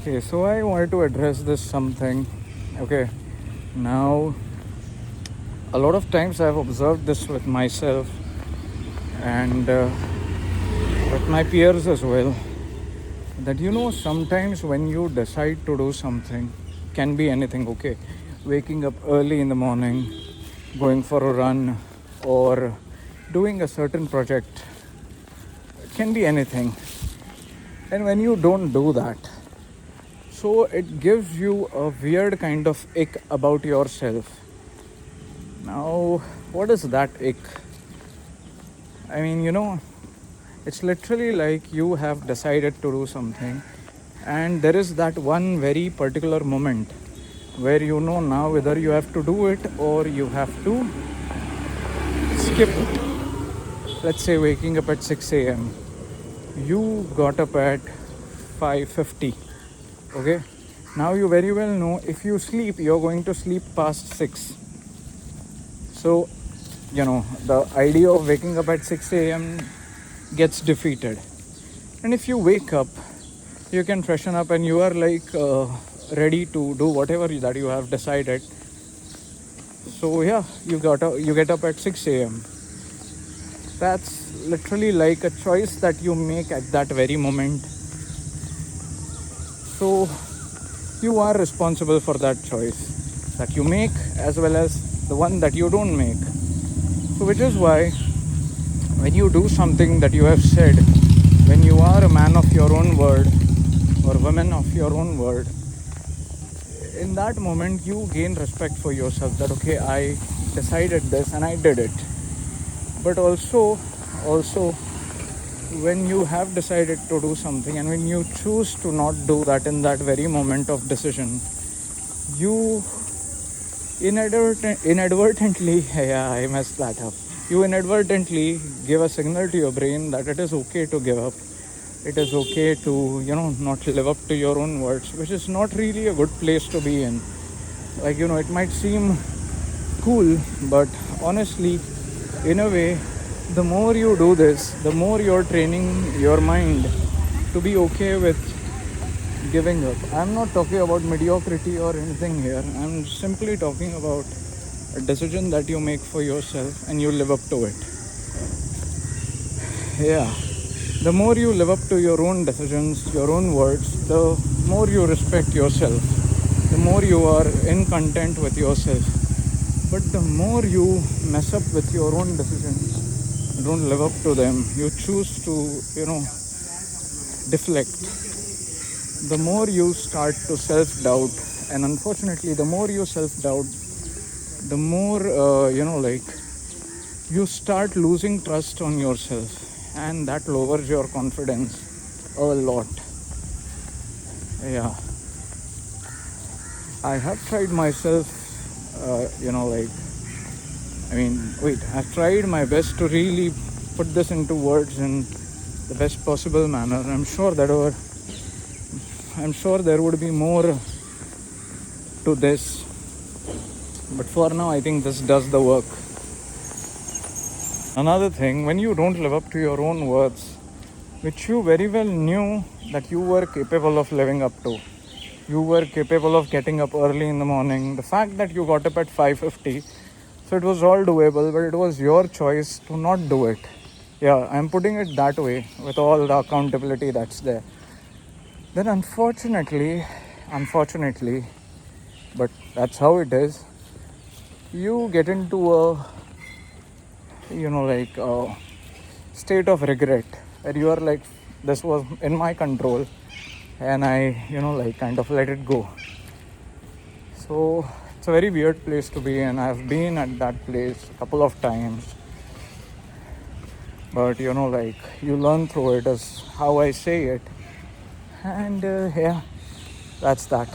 Okay, so I wanted to address this something. Okay, now a lot of times I've observed this with myself and with my peers as well, that sometimes when you decide to do something, can be anything. Okay, waking up early in the morning, going for a run, or doing a certain project, it can be anything. And when you don't do that, so it gives you a weird kind of ick about yourself. Now, what is that ick? I mean, it's literally like you have decided to do something, and there is that one very particular moment where now whether you have to do it or you have to skip it. Let's say waking up at 6 a.m. You got up at 5:50. Okay, now you very well know if you sleep, you're going to sleep past 6. So, the idea of waking up at 6 a.m. gets defeated. And if you wake up, you can freshen up and you are like ready to do whatever that you have decided. So yeah, you get up at 6 a.m. That's literally like a choice that you make at that very moment. So you are responsible for that choice that you make as well as the one that you don't make. So which is why when you do something that you have said, when you are a man of your own word or woman of your own word, in that moment you gain respect for yourself that okay, I decided this and I did it. But also when you have decided to do something and when you choose to not do that in that very moment of decision, you inadvertently yeah, I messed that up. You inadvertently give a signal to your brain that it is okay to give up. It is okay to not live up to your own words, which is not really a good place to be in. Like it might seem cool, but honestly, in a way, the more you do this, the more you're training your mind to be okay with giving up. I'm not talking about mediocrity or anything here. I'm simply talking about a decision that you make for yourself and you live up to it. Yeah. The more you live up to your own decisions, your own words, the more you respect yourself, the more you are in content with yourself. But the more you mess up with your own decisions, don't live up to them, you choose to, deflect, the more you start to self-doubt. And unfortunately, the more you self-doubt, the more, you start losing trust on yourself. And that lowers your confidence a lot. Yeah. I have tried myself, I've tried my best to really put this into words in the best possible manner. I'm sure there would be more to this, but for now, I think this does the work. Another thing, when you don't live up to your own words, which you very well knew that you were capable of living up to, you were capable of getting up early in the morning. The fact that you got up at 5:50, so it was all doable, but it was your choice to not do it. Yeah, I'm putting it that way with all the accountability that's there. Then unfortunately, but that's how it is, you get into a state of regret where you are like, this was in my control and I kind of let it go. So it's a very weird place to be in. I've been at that place a couple of times, but you learn through it, is how I say it. And yeah, that's that.